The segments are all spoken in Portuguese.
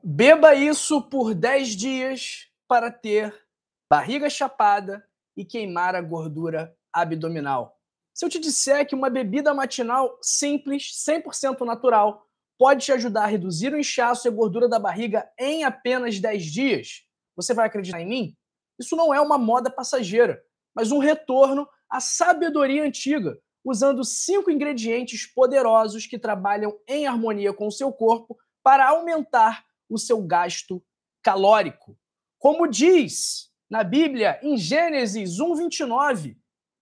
Beba isso por 10 dias para ter barriga chapada e queimar a gordura abdominal. Se eu te disser que uma bebida matinal simples, 100% natural, pode te ajudar a reduzir o inchaço e a gordura da barriga em apenas 10 dias, você vai acreditar em mim? Isso não é uma moda passageira, mas um retorno à sabedoria antiga, usando 5 ingredientes poderosos que trabalham em harmonia com o seu corpo para aumentar o seu gasto calórico. Como diz na Bíblia, em Gênesis 1:29,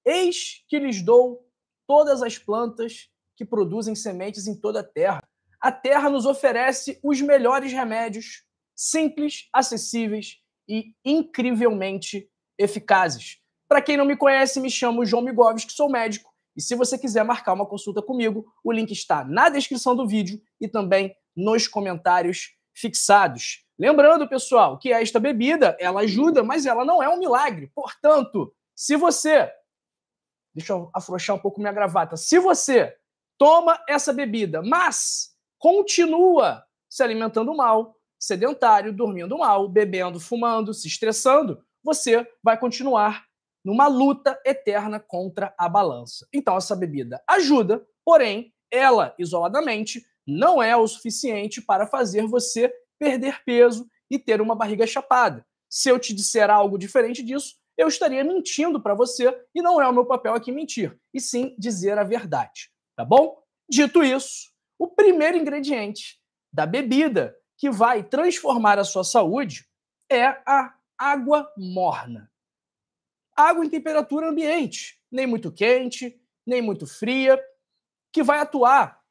eis que lhes dou todas as plantas que produzem sementes em toda a terra. A terra nos oferece os melhores remédios, simples, acessíveis e incrivelmente eficazes. Para quem não me conhece, me chamo João Migovski, sou médico, e se você quiser marcar uma consulta comigo, o link está na descrição do vídeo e também nos comentários fixados. Lembrando, pessoal, que esta bebida, ela ajuda, mas ela não é um milagre. Portanto, se você... Deixa eu afrouxar um pouco minha gravata. Se você toma essa bebida, mas continua se alimentando mal, sedentário, dormindo mal, bebendo, fumando, se estressando, você vai continuar numa luta eterna contra a balança. Então, essa bebida ajuda, porém, ela, isoladamente, não é o suficiente para fazer você perder peso e ter uma barriga chapada. Se eu te disser algo diferente disso, eu estaria mentindo para você e não é o meu papel aqui mentir, e sim dizer a verdade, tá bom? Dito isso, o primeiro ingrediente da bebida que vai transformar a sua saúde é a água morna. Água em temperatura ambiente, nem muito quente, nem muito fria, que vai atuar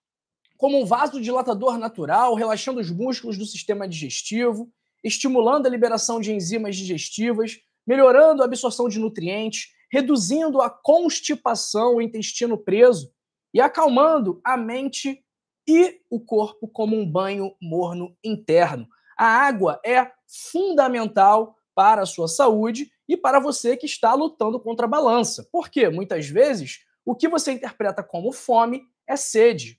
como um vasodilatador natural, relaxando os músculos do sistema digestivo, estimulando a liberação de enzimas digestivas, melhorando a absorção de nutrientes, reduzindo a constipação, o intestino preso e acalmando a mente e o corpo como um banho morno interno. A água é fundamental para a sua saúde e para você que está lutando contra a balança. Porque, muitas vezes, o que você interpreta como fome é sede,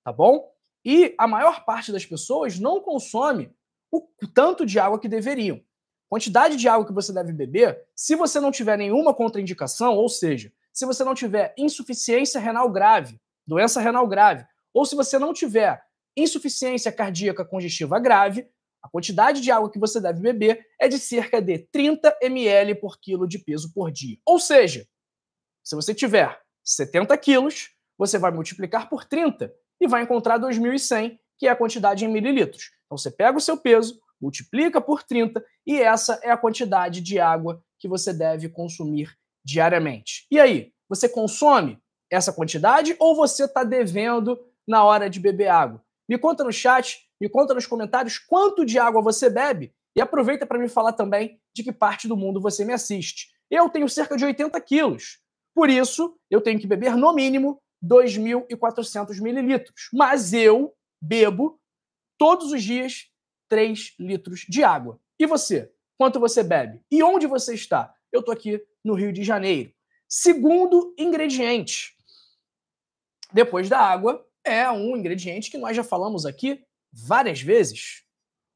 tá bom? E a maior parte das pessoas não consome o tanto de água que deveriam. Quantidade de água que você deve beber, se você não tiver nenhuma contraindicação, ou seja, se você não tiver insuficiência renal grave, doença renal grave, ou se você não tiver insuficiência cardíaca congestiva grave, a quantidade de água que você deve beber é de cerca de 30 ml por quilo de peso por dia. Ou seja, se você tiver 70 quilos, você vai multiplicar por 30 e vai encontrar 2.100, que é a quantidade em mililitros. Então você pega o seu peso, multiplica por 30 e essa é a quantidade de água que você deve consumir diariamente. E aí, você consome essa quantidade ou você está devendo na hora de beber água? Me conta no chat, me conta nos comentários quanto de água você bebe e aproveita para me falar também de que parte do mundo você me assiste. Eu tenho cerca de 80 quilos, por isso eu tenho que beber no mínimo 2.400 mililitros, mas eu bebo todos os dias 3 litros de água. E você? Quanto você bebe? E onde você está? Eu estou aqui no Rio de Janeiro. Segundo ingrediente, depois da água, é um ingrediente que nós já falamos aqui várias vezes.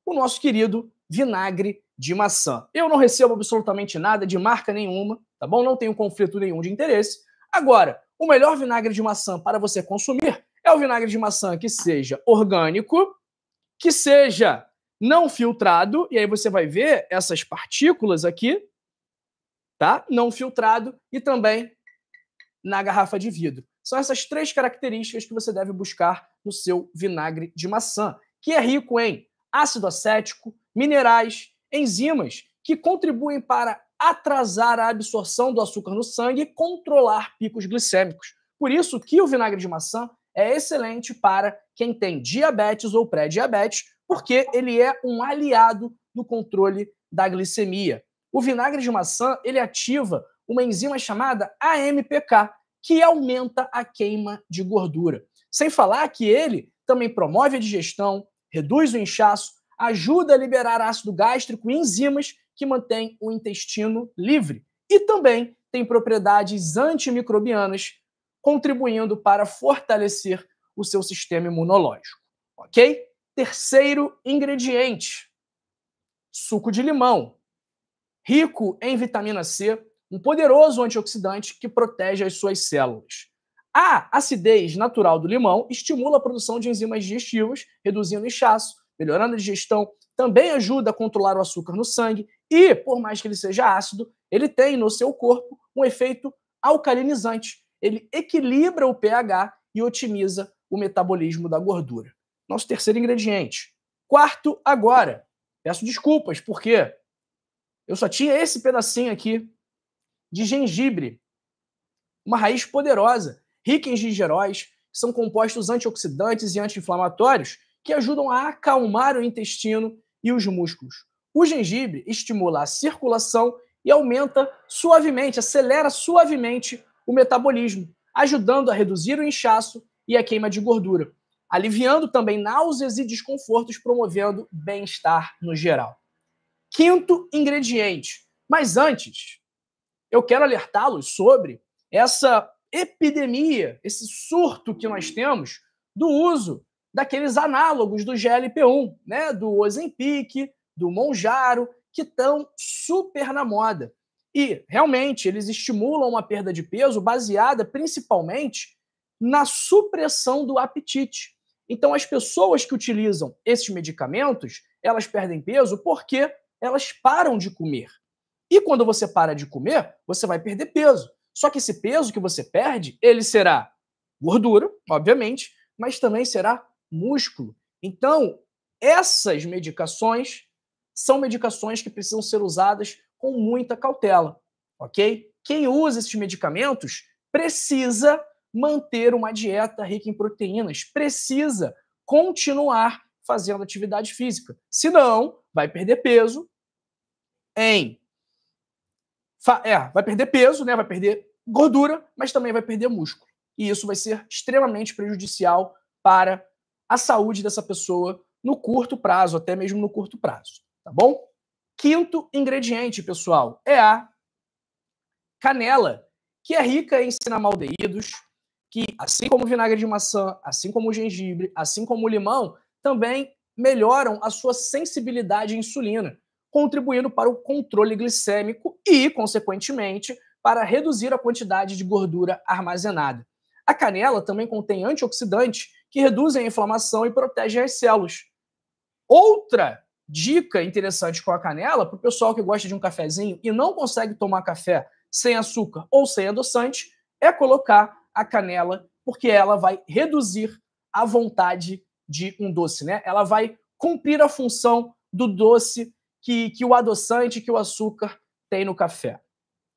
O nosso querido vinagre de maçã. Eu não recebo absolutamente nada de marca nenhuma, tá bom? Não tenho conflito nenhum de interesse. Agora, o melhor vinagre de maçã para você consumir é o vinagre de maçã que seja orgânico, que seja não filtrado, e aí você vai ver essas partículas aqui, tá? Não filtrado e também na garrafa de vidro. São essas 3 características que você deve buscar no seu vinagre de maçã, que é rico em ácido acético, minerais, enzimas, que contribuem para atrasar a absorção do açúcar no sangue e controlar picos glicêmicos. Por isso que o vinagre de maçã é excelente para quem tem diabetes ou pré-diabetes, porque ele é um aliado no controle da glicemia. O vinagre de maçã, ele ativa uma enzima chamada AMPK, que aumenta a queima de gordura. Sem falar que ele também promove a digestão, reduz o inchaço, ajuda a liberar ácido gástrico e enzimas que mantêm o intestino livre. E também tem propriedades antimicrobianas, contribuindo para fortalecer o seu sistema imunológico. Ok? Terceiro ingrediente, suco de limão, rico em vitamina C, um poderoso antioxidante que protege as suas células. A acidez natural do limão estimula a produção de enzimas digestivas, reduzindo o inchaço, melhorando a digestão, também ajuda a controlar o açúcar no sangue e, por mais que ele seja ácido, ele tem no seu corpo um efeito alcalinizante. Ele equilibra o pH e otimiza o metabolismo da gordura. Nosso terceiro ingrediente. Quarto, agora. Peço desculpas, porque eu só tinha esse pedacinho aqui de gengibre, uma raiz poderosa, rica em gingeróis, que são compostos antioxidantes e anti-inflamatórios que ajudam a acalmar o intestino e os músculos. O gengibre estimula a circulação e aumenta suavemente, acelera suavemente o metabolismo, ajudando a reduzir o inchaço e a queima de gordura, aliviando também náuseas e desconfortos, promovendo bem-estar no geral. Quinto ingrediente. Mas antes, eu quero alertá-los sobre essa epidemia, esse surto que nós temos do uso daqueles análogos do GLP-1, né? Do Ozempic, do Mounjaro, que estão super na moda. E, realmente, eles estimulam uma perda de peso baseada principalmente na supressão do apetite. Então, as pessoas que utilizam esses medicamentos, elas perdem peso porque elas param de comer. E quando você para de comer, você vai perder peso. Só que esse peso que você perde, ele será gordura, obviamente, mas também será músculo. Então, essas medicações são medicações que precisam ser usadas com muita cautela, ok? Quem usa esses medicamentos precisa manter uma dieta rica em proteínas, precisa continuar fazendo atividade física. Senão, vai perder peso vai perder peso, né? Vai perder gordura, mas também vai perder músculo. E isso vai ser extremamente prejudicial para a saúde dessa pessoa no curto prazo, até mesmo no curto prazo, tá bom? Quinto ingrediente, pessoal, é a canela, que é rica em cinnamaldeídos, que, assim como o vinagre de maçã, assim como o gengibre, assim como o limão, também melhoram a sua sensibilidade à insulina, contribuindo para o controle glicêmico e, consequentemente, para reduzir a quantidade de gordura armazenada. A canela também contém antioxidantes que reduzem a inflamação e protegem as células. Outra dica interessante com a canela, para o pessoal que gosta de um cafezinho e não consegue tomar café sem açúcar ou sem adoçante, é colocar a canela, porque ela vai reduzir a vontade de um doce, né? Ela vai cumprir a função do doce que o adoçante, que o açúcar tem no café.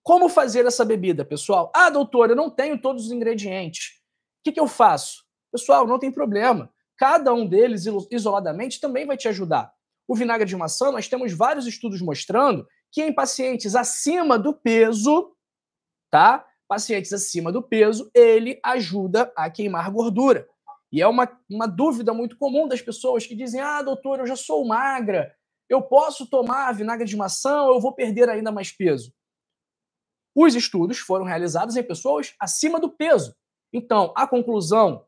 Como fazer essa bebida, pessoal? Ah, doutor, eu não tenho todos os ingredientes. O que eu faço? Pessoal, não tem problema. Cada um deles, isoladamente, também vai te ajudar. O vinagre de maçã, nós temos vários estudos mostrando que em pacientes acima do peso, tá? Pacientes acima do peso, ele ajuda a queimar gordura. E é uma dúvida muito comum das pessoas que dizem: ah, doutor, eu já sou magra, eu posso tomar vinagre de maçã ou eu vou perder ainda mais peso? Os estudos foram realizados em pessoas acima do peso. Então, a conclusão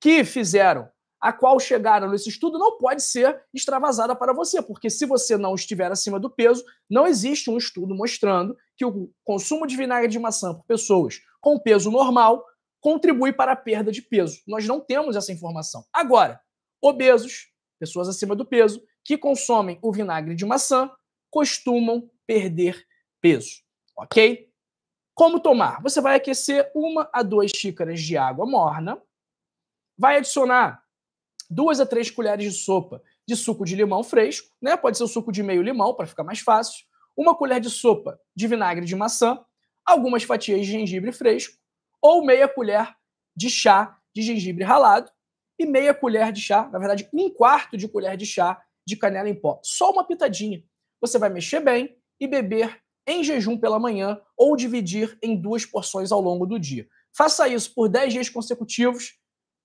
que fizeram, a qual chegaram nesse estudo, não pode ser extravasada para você, porque se você não estiver acima do peso, não existe um estudo mostrando que o consumo de vinagre de maçã por pessoas com peso normal contribui para a perda de peso. Nós não temos essa informação. Agora, obesos, pessoas acima do peso, que consomem o vinagre de maçã, costumam perder peso, ok? Como tomar? Você vai aquecer 1 a 2 xícaras de água morna, vai adicionar 2 a 3 colheres de sopa de suco de limão fresco, né? Pode ser o suco de meio limão, para ficar mais fácil. 1 colher de sopa de vinagre de maçã, algumas fatias de gengibre fresco, ou meia colher de chá de gengibre ralado, e meia colher de chá, na verdade, 1/4 de colher de chá de canela em pó. Só uma pitadinha. Você vai mexer bem e beber em jejum pela manhã ou dividir em 2 porções ao longo do dia. Faça isso por 10 dias consecutivos,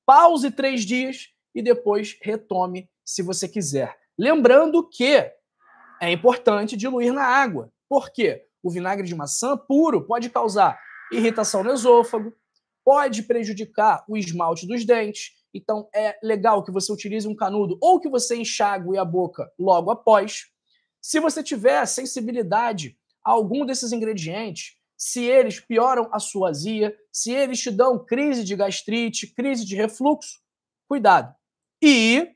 pause 3 dias e depois retome se você quiser. Lembrando que é importante diluir na água. Por quê? O vinagre de maçã puro pode causar irritação no esôfago, pode prejudicar o esmalte dos dentes Então, é legal que você utilize um canudo ou que você enxague a boca logo após. Se você tiver sensibilidade a algum desses ingredientes, se eles pioram a sua azia, se eles te dão crise de gastrite, crise de refluxo, cuidado. E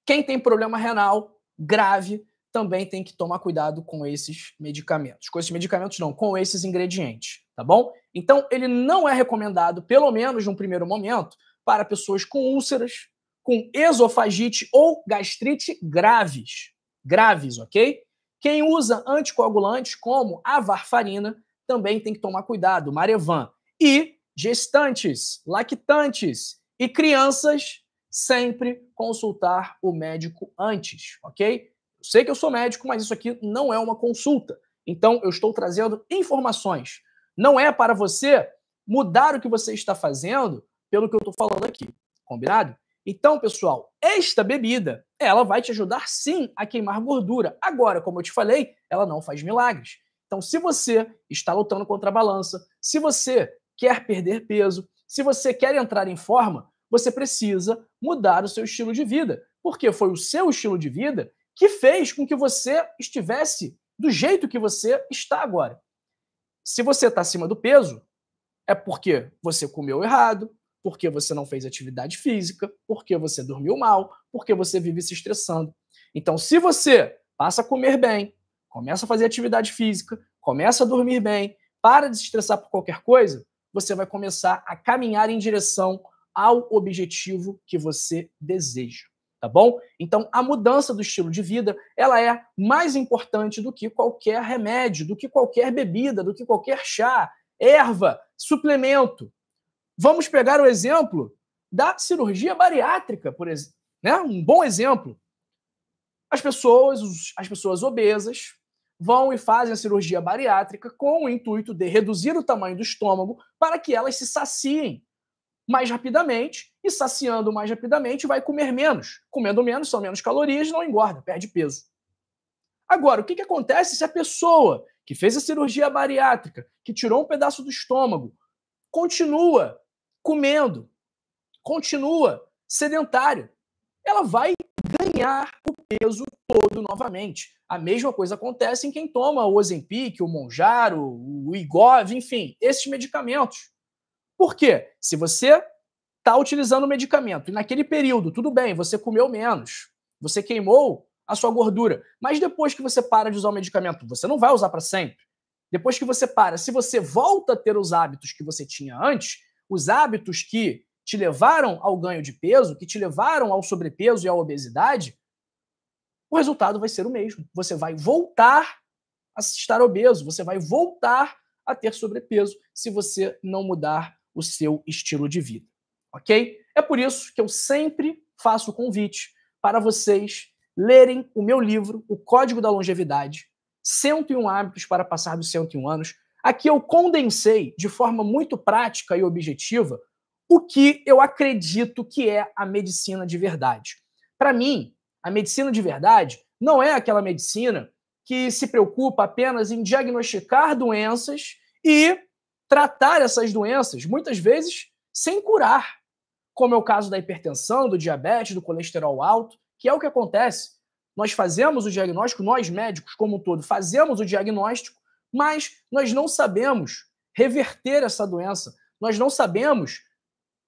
quem tem problema renal grave também tem que tomar cuidado com esses medicamentos. Com esses medicamentos não, com esses ingredientes, tá bom? Então, ele não é recomendado, pelo menos num primeiro momento, para pessoas com úlceras, com esofagite ou gastrite graves. Graves, ok? Quem usa anticoagulantes, como a varfarina, também tem que tomar cuidado, Marevan. E gestantes, lactantes e crianças, sempre consultar o médico antes, ok? Eu sei que eu sou médico, mas isso aqui não é uma consulta. Então, eu estou trazendo informações. Não é para você mudar o que você está fazendo pelo que eu estou falando aqui. Combinado? Então, pessoal, esta bebida, ela vai te ajudar sim a queimar gordura. Agora, como eu te falei, ela não faz milagres. Então, se você está lutando contra a balança, se você quer perder peso, se você quer entrar em forma, você precisa mudar o seu estilo de vida. Porque foi o seu estilo de vida que fez com que você estivesse do jeito que você está agora. Se você está acima do peso, é porque você comeu errado, porque você não fez atividade física, porque você dormiu mal, porque você vive se estressando. Então, se você passa a comer bem, começa a fazer atividade física, começa a dormir bem, para de se estressar por qualquer coisa, você vai começar a caminhar em direção ao objetivo que você deseja, tá bom? Então, a mudança do estilo de vida, ela é mais importante do que qualquer remédio, do que qualquer bebida, do que qualquer chá, erva, suplemento. Vamos pegar o exemplo da cirurgia bariátrica, por exemplo, né? Um bom exemplo. As pessoas obesas vão e fazem a cirurgia bariátrica com o intuito de reduzir o tamanho do estômago para que elas se saciem mais rapidamente, e saciando mais rapidamente vai comer menos. Comendo menos, são menos calorias, não engorda, perde peso. Agora, o que acontece se a pessoa que fez a cirurgia bariátrica, que tirou um pedaço do estômago, continua comendo, continua sedentária? Ela vai ganhar o peso todo novamente. A mesma coisa acontece em quem toma o Ozempic, o Mounjaro, o Wegovy, enfim, esses medicamentos. Por quê? Se você está utilizando o medicamento e naquele período, tudo bem, você comeu menos, você queimou a sua gordura, mas depois que você para de usar o medicamento, você não vai usar para sempre. Depois que você para, se você volta a ter os hábitos que você tinha antes, os hábitos que te levaram ao ganho de peso, que te levaram ao sobrepeso e à obesidade, o resultado vai ser o mesmo. Você vai voltar a estar obeso, você vai voltar a ter sobrepeso se você não mudar o seu estilo de vida, ok? É por isso que eu sempre faço o convite para vocês lerem o meu livro, O Código da Longevidade, 101 Hábitos para Passar dos 101 Anos. Aqui eu condensei de forma muito prática e objetiva o que eu acredito que é a medicina de verdade. Para mim, a medicina de verdade não é aquela medicina que se preocupa apenas em diagnosticar doenças e tratar essas doenças, muitas vezes, sem curar, como é o caso da hipertensão, do diabetes, do colesterol alto, que é o que acontece. Nós fazemos o diagnóstico, nós médicos como um todo, fazemos o diagnóstico, mas nós não sabemos reverter essa doença, nós não sabemos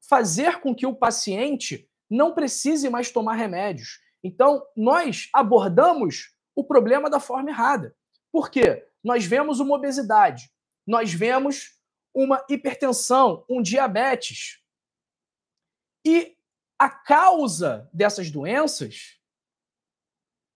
fazer com que o paciente não precise mais tomar remédios. Então, nós abordamos o problema da forma errada. Por quê? Nós vemos uma obesidade, nós vemos uma hipertensão, um diabetes. E a causa dessas doenças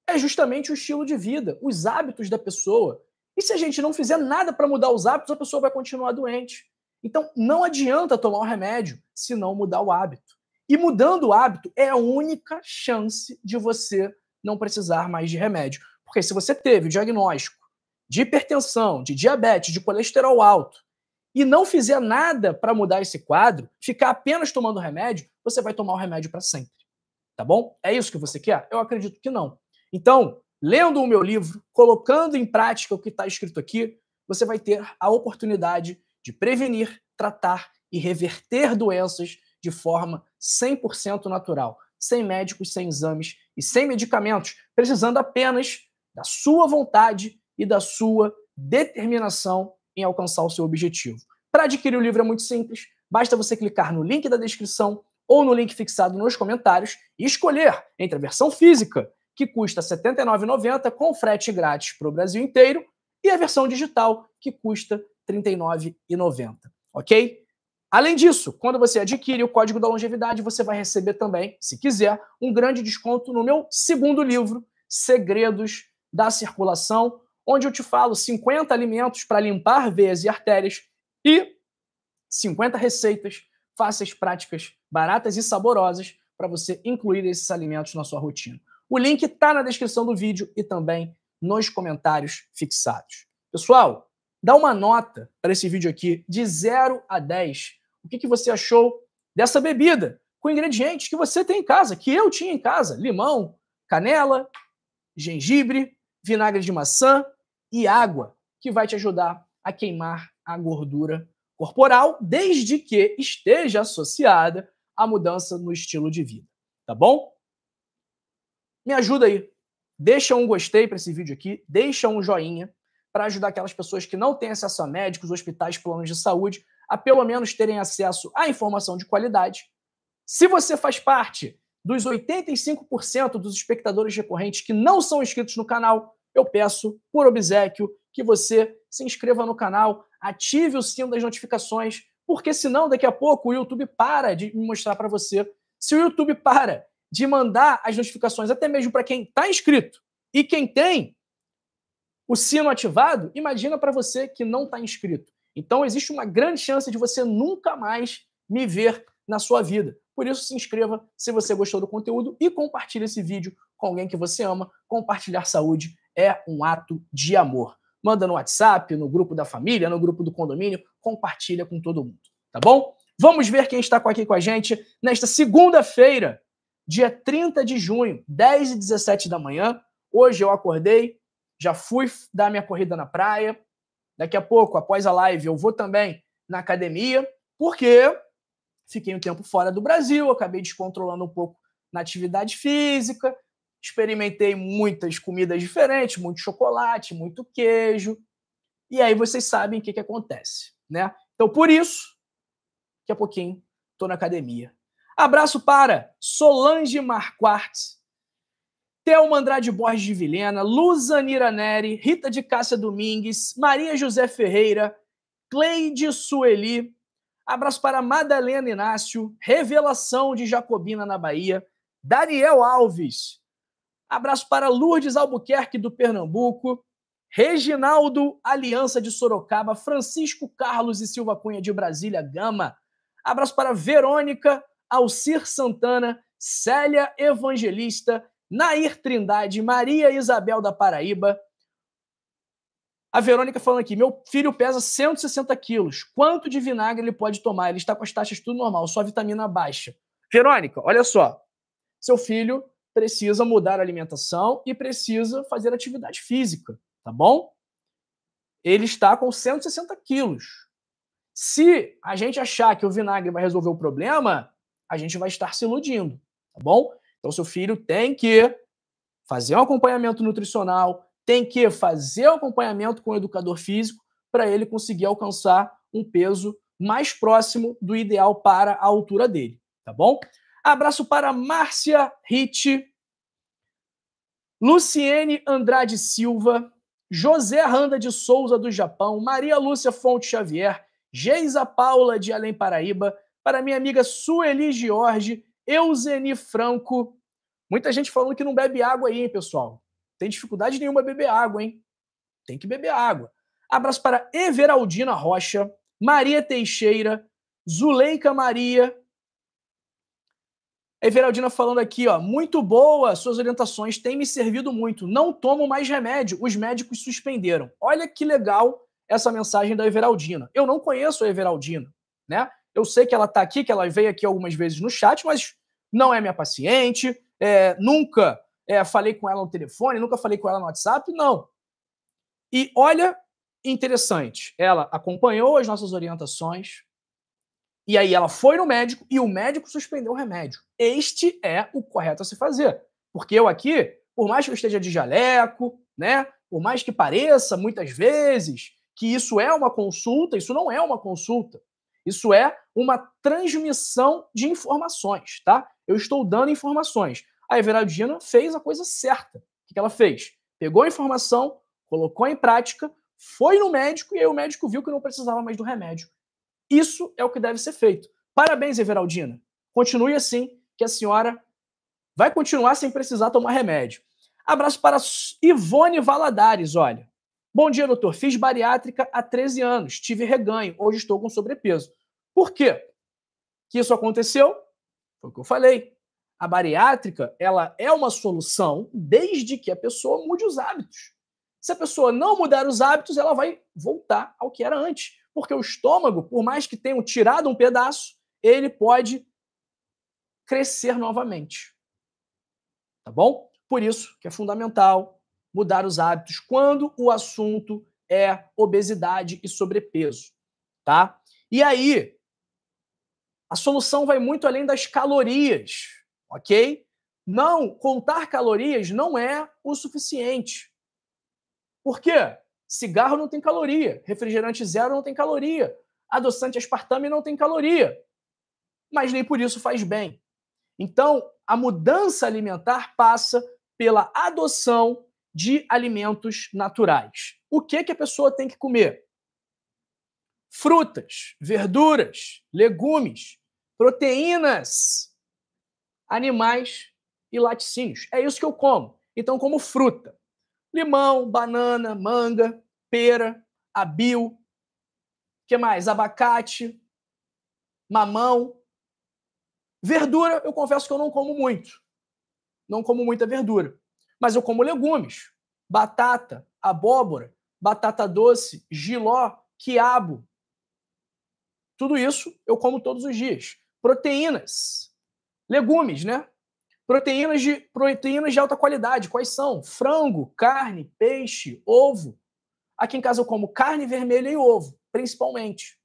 é justamente o estilo de vida, os hábitos da pessoa. E se a gente não fizer nada para mudar os hábitos, a pessoa vai continuar doente. Então, não adianta tomar o remédio se não mudar o hábito. E mudando o hábito é a única chance de você não precisar mais de remédio. Porque se você teve o diagnóstico de hipertensão, de diabetes, de colesterol alto, e não fizer nada para mudar esse quadro, ficar apenas tomando remédio, você vai tomar o remédio para sempre. Tá bom? É isso que você quer? Eu acredito que não. Então, lendo o meu livro, colocando em prática o que está escrito aqui, você vai ter a oportunidade de prevenir, tratar e reverter doenças de forma 100% natural, sem médicos, sem exames e sem medicamentos, precisando apenas da sua vontade e da sua determinação em alcançar o seu objetivo. Para adquirir o livro é muito simples, basta você clicar no link da descrição ou no link fixado nos comentários e escolher entre a versão física, que custa R$ 79,90 com frete grátis para o Brasil inteiro, e a versão digital, que custa R$ 39,90, ok? Além disso, quando você adquire o Código da Longevidade, você vai receber também, se quiser, um grande desconto no meu segundo livro, Segredos da Circulação, onde eu te falo 50 alimentos para limpar veias e artérias e 50 receitas fáceis, práticas, baratas e saborosas para você incluir esses alimentos na sua rotina. O link está na descrição do vídeo e também nos comentários fixados. Pessoal, dá uma nota para esse vídeo aqui de 0 a 10. O que você achou dessa bebida com ingredientes que você tem em casa, que eu tinha em casa? Limão, canela, gengibre, vinagre de maçã e água, que vai te ajudar a queimar a gordura corporal, desde que esteja associada à mudança no estilo de vida, tá bom? Me ajuda aí. Deixa um gostei para esse vídeo aqui, deixa um joinha para ajudar aquelas pessoas que não têm acesso a médicos, hospitais, planos de saúde, a pelo menos terem acesso à informação de qualidade. Se você faz parte dos 85% dos espectadores recorrentes que não são inscritos no canal, eu peço, por obséquio, que você se inscreva no canal, ative o sino das notificações, porque senão daqui a pouco o YouTube para de me mostrar para você. Se o YouTube para de mandar as notificações, até mesmo para quem está inscrito e quem tem o sino ativado, imagina para você que não está inscrito. Então existe uma grande chance de você nunca mais me ver na sua vida. Por isso, se inscreva se você gostou do conteúdo e compartilhe esse vídeo com alguém que você ama. Compartilhar saúde é um ato de amor. Manda no WhatsApp, no grupo da família, no grupo do condomínio, compartilha com todo mundo, tá bom? Vamos ver quem está aqui com a gente nesta segunda-feira, dia 30 de junho, 10h17 da manhã. Hoje eu acordei, já fui dar minha corrida na praia. Daqui a pouco, após a live, eu vou também na academia, porque fiquei um tempo fora do Brasil, acabei descontrolando um pouco na atividade física, experimentei muitas comidas diferentes, muito chocolate, muito queijo, e aí vocês sabem o que acontece, né? Então, por isso, daqui a pouquinho, estou na academia. Abraço para Solange Marquardt, Thelma Andrade Borges de Vilhena, Luzanira Neri, Rita de Cássia Domingues, Maria José Ferreira, Cleide Sueli. Abraço para Madalena Inácio, Revelação de Jacobina na Bahia, Daniel Alves. Abraço para Lourdes Albuquerque do Pernambuco, Reginaldo Aliança de Sorocaba, Francisco Carlos e Silva Cunha de Brasília Gama. Abraço para Verônica Alcir Santana, Célia Evangelista, Nair Trindade, Maria Isabel da Paraíba. A Verônica falando aqui, meu filho pesa 160 quilos. Quanto de vinagre ele pode tomar? Ele está com as taxas tudo normal, só vitamina baixa. Verônica, olha só. Seu filho precisa mudar a alimentação e precisa fazer atividade física, tá bom? Ele está com 160 quilos. Se a gente achar que o vinagre vai resolver o problema, a gente vai estar se iludindo, tá bom? Então, seu filho tem que fazer um acompanhamento nutricional, tem que fazer um acompanhamento com o educador físico para ele conseguir alcançar um peso mais próximo do ideal para a altura dele, tá bom? Abraço para Márcia Ritt, Luciene Andrade Silva, José Randa de Souza do Japão, Maria Lúcia Fonte Xavier, Geisa Paula de Além Paraíba, para minha amiga Sueli Jorge, Euseni Franco. Muita gente falando que não bebe água aí, hein, pessoal? Tem dificuldade nenhuma beber água, hein? Tem que beber água. Abraço para Everaldina Rocha, Maria Teixeira, Zuleika Maria. Everaldina falando aqui, ó, muito boa, suas orientações têm me servido muito. Não tomo mais remédio, os médicos suspenderam. Olha que legal essa mensagem da Everaldina. Eu não conheço a Everaldina, né? Eu sei que ela está aqui, que ela veio aqui algumas vezes no chat, mas não é minha paciente, nunca falei com ela no telefone, nunca falei com ela no WhatsApp, não. E olha, interessante, ela acompanhou as nossas orientações, E aí ela foi no médico e o médico suspendeu o remédio. Este é o correto a se fazer. Porque eu aqui, por mais que eu esteja de jaleco, né? Por mais que pareça, muitas vezes, que isso é uma consulta, isso não é uma consulta. Isso é uma transmissão de informações, tá? Eu estou dando informações. A Everaldina fez a coisa certa. O que ela fez? Pegou a informação, colocou em prática, foi no médico e aí o médico viu que não precisava mais do remédio. Isso é o que deve ser feito. Parabéns, Everaldina. Continue assim, que a senhora vai continuar sem precisar tomar remédio. Abraço para Ivone Valadares, olha. Bom dia, doutor. Fiz bariátrica há 13 anos. Tive reganho. Hoje estou com sobrepeso. Por quê que isso aconteceu? Foi o que eu falei. A bariátrica, ela é uma solução desde que a pessoa mude os hábitos. Se a pessoa não mudar os hábitos, ela vai voltar ao que era antes. Porque o estômago, por mais que tenham tirado um pedaço, ele pode crescer novamente. Tá bom? Por isso que é fundamental mudar os hábitos quando o assunto é obesidade e sobrepeso, tá? E aí, a solução vai muito além das calorias, ok? Não, contar calorias não é o suficiente. Por quê? Cigarro não tem caloria, refrigerante zero não tem caloria, adoçante aspartame não tem caloria, mas nem por isso faz bem. Então, a mudança alimentar passa pela adoção de alimentos naturais. O que a pessoa tem que comer? Frutas, verduras, legumes, proteínas, animais e laticínios. É isso que eu como. Então, como fruta. Limão, banana, manga, pera, abil, que mais? Abacate, mamão. Verdura, eu confesso que eu não como muito. Não como muita verdura. Mas eu como legumes. Batata, abóbora, batata doce, jiló, quiabo. Tudo isso eu como todos os dias. Proteínas. Legumes, né? Proteínas de alta qualidade. Quais são? Frango, carne, peixe, ovo. Aqui em casa eu como carne vermelha e ovo, principalmente.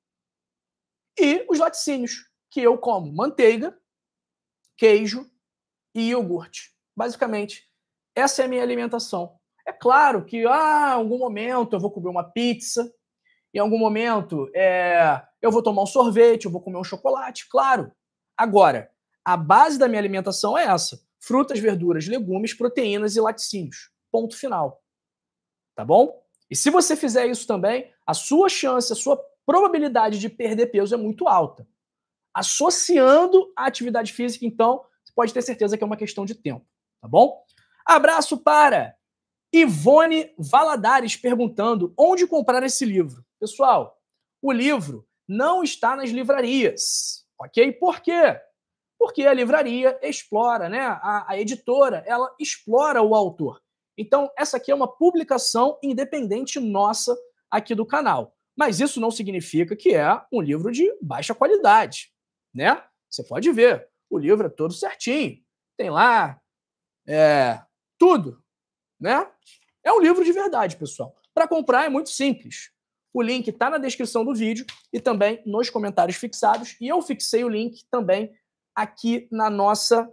E os laticínios, que eu como manteiga, queijo e iogurte. Basicamente, essa é a minha alimentação. É claro que, em algum momento eu vou comer uma pizza, em algum momento eu vou tomar um sorvete, eu vou comer um chocolate, claro. Agora, a base da minha alimentação é essa. Frutas, verduras, legumes, proteínas e laticínios. Ponto final. Tá bom? E se você fizer isso também, a sua chance, a sua probabilidade de perder peso é muito alta. Associando a atividade física, então, você pode ter certeza que é uma questão de tempo. Tá bom? Abraço para Ivone Valadares perguntando onde comprar esse livro. Pessoal, o livro não está nas livrarias, ok? Por quê? Porque a livraria explora, né? A editora, ela explora o autor. Então, essa aqui é uma publicação independente nossa aqui do canal. Mas isso não significa que é um livro de baixa qualidade, né? Você pode ver, o livro é todo certinho. Tem lá tudo, né? É um livro de verdade, pessoal. Para comprar é muito simples. O link está na descrição do vídeo e também nos comentários fixados. E eu fixei o link também aqui na nossa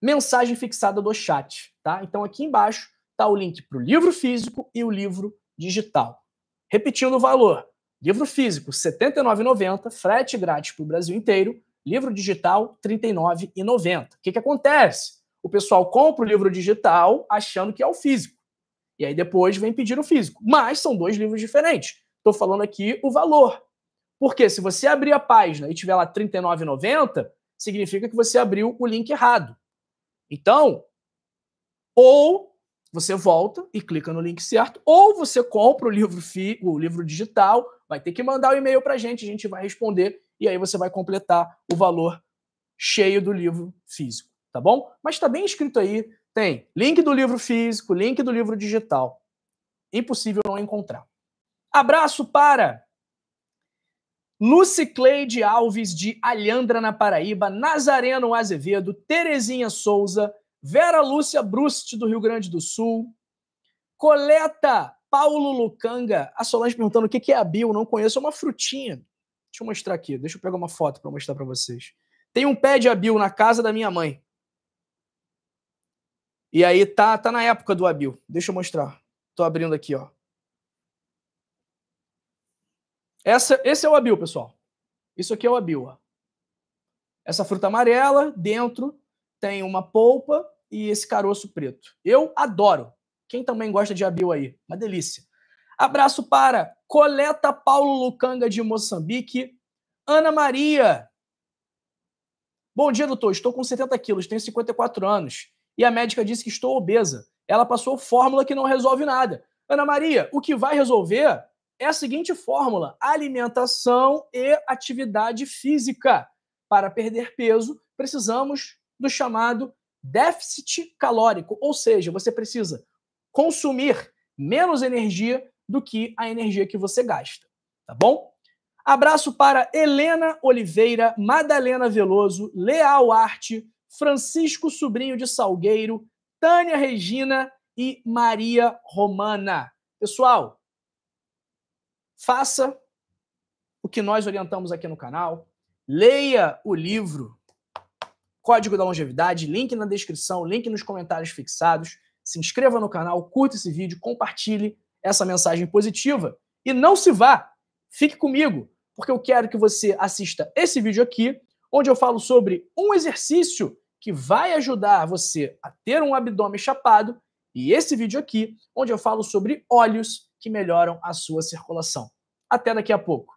mensagem fixada do chat, tá? Então aqui embaixo está o link para o livro físico e o livro digital. Repetindo o valor. Livro físico, R$ 79,90, frete grátis para o Brasil inteiro. Livro digital, R$ 39,90. O que acontece? O pessoal compra o livro digital achando que é o físico. E aí depois vem pedir o físico. Mas são dois livros diferentes. Estou falando aqui o valor. Porque se você abrir a página e tiver lá R$ 39,90, significa que você abriu o link errado. Então, ou você volta e clica no link certo, ou você compra o livro digital, vai ter que mandar o e-mail para a gente vai responder, e aí você vai completar o valor cheio do livro físico, tá bom? Mas está bem escrito aí, tem link do livro físico, link do livro digital. Impossível não encontrar. Abraço para Lucicleide Alves, de Alhandra, na Paraíba, Nazareno Azevedo, Terezinha Souza, Vera Lúcia Brust, do Rio Grande do Sul, Coleta Paulo Lucanga, a Solange perguntando o que é a bio, não conheço, é uma frutinha Deixa eu mostrar aqui. Deixa eu pegar uma foto para mostrar para vocês. Tem um pé de abil na casa da minha mãe. E aí tá na época do abil. Deixa eu mostrar. Tô abrindo aqui, ó. Esse é o abil, pessoal. Isso aqui é o abil, ó. Essa fruta amarela, dentro tem uma polpa e esse caroço preto. Eu adoro. Quem também gosta de abil aí? Uma delícia. Abraço para Coleta Paulo Lucanga de Moçambique. Ana Maria. Bom dia, doutor. Estou com 70 quilos, tenho 54 anos. E a médica disse que estou obesa. Ela passou fórmula que não resolve nada. Ana Maria, o que vai resolver é a seguinte fórmula: alimentação e atividade física. Para perder peso, precisamos do chamado déficit calórico, ou seja, você precisa consumir menos energia do que a energia que você gasta, tá bom? Abraço para Helena Oliveira, Madalena Veloso, Leal Arte, Francisco Sobrinho de Salgueiro, Tânia Regina e Maria Romana. Pessoal, faça o que nós orientamos aqui no canal. Leia o livro Código da Longevidade, link na descrição, link nos comentários fixados. Se inscreva no canal, curta esse vídeo, compartilhe essa mensagem positiva. E não se vá, fique comigo, porque eu quero que você assista esse vídeo aqui, onde eu falo sobre um exercício que vai ajudar você a ter um abdômen chapado, e esse vídeo aqui, onde eu falo sobre óleos que melhoram a sua circulação. Até daqui a pouco.